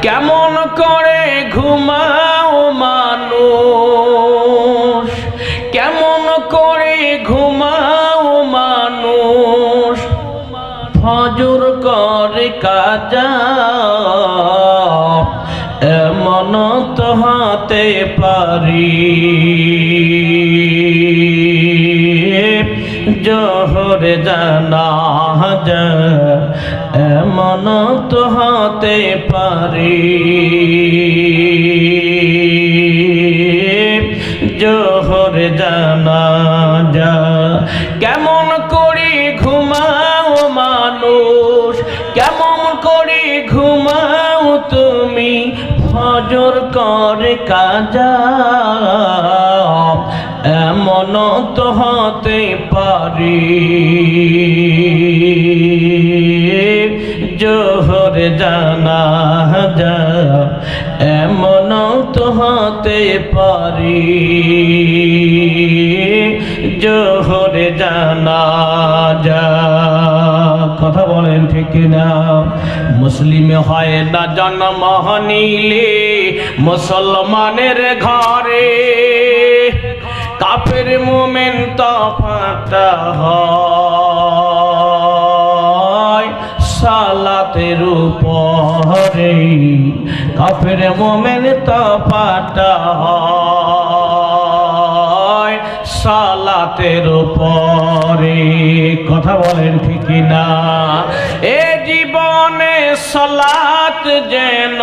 কেমন করে ঘুমাও মানুষ, কেমন করে ঘুমাও মানুষ, ফজর করে কাজা, এমন তো হতে পারি জোহর জানাজা, এমন তো হতে পারি জোহর জানাজা। কেমন করে ঘুমাও মানুষ, কেমন করে ঘুমাও তুমি, ফজর করে কাজা, এমন তো হতে পারি জোহর জানাজা, এমন তো হতে পারি জোহর জানাজা। কথা বলেন ঠিক না? মুসলিমে হয় না জন্ম নিলে মুসলমানের ঘরে, কাফের মুমিন তফাৎ হয় সালাতের উপরে, কাফের মুমিন তফাৎ হয় সালাতের উপরে। কথা বলেন ঠিক না? এ জীবনে সালাত যেন,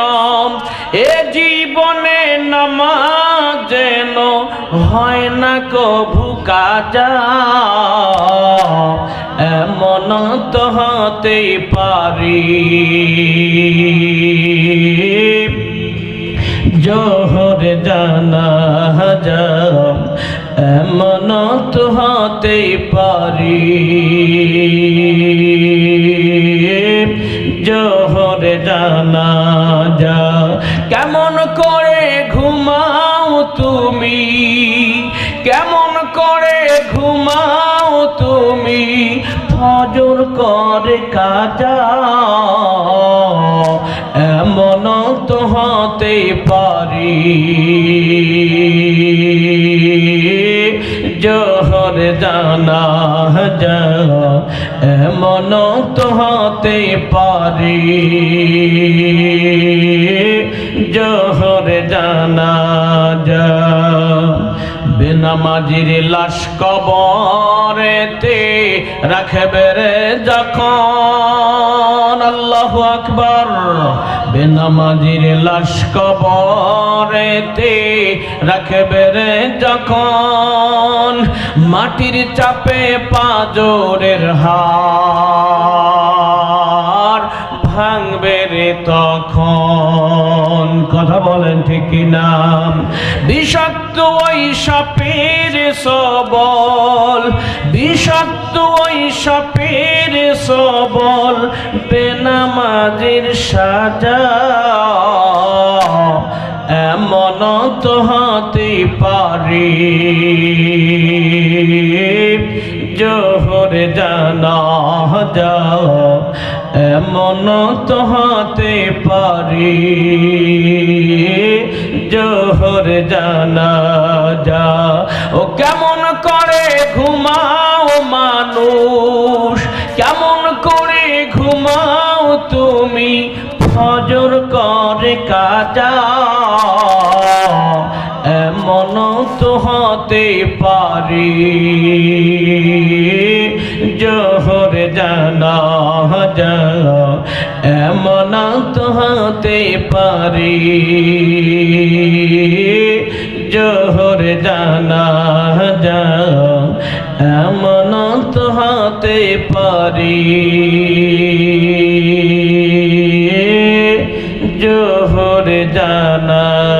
এ জীবনে নামাজ যেন হয় না কভু কাজা, এমন তো হতে পারি জোহর জানাজা, এমন তো হতে পারি জোহর জানাজা। কেমন করে ঘুমাও তুমি, কেমন করে ঘুমাও তুমি, ফজর করে কাজা, এমন তো হতে পারি জোহর জানাজা, এমন তো হতে পারি জোহর জানাজা। বেনামাজির লাশ কবরেতে রাখবে রে যখন, আল্লাহু আকবার। বেনামাজির লাশ কবরেতে রাখবে রে যখন, মাটির চাপে পাঁজরের হাড় ভাঙবে রে তখন। কথা বলেন ঠিক না? বিষাক্ত ওই সাপের সবল, বিষাক্ত ওই সাপের সবল, বেনামাজির সাজা, এমন তো হতে পারি জোহর জানাজা, এমন তো হতে পারি জোহর জানাজা। ও কেমন করে ঘুমাও মানুষ, কেমন করে ঘুমাও তুমি, ফজর করে কাজা, এমন তো হতে পারি জোহর জানাজা, এমন তো হতে পারি জোহর জানাজা, এমন তো হতে পারি জোহর জানাজা।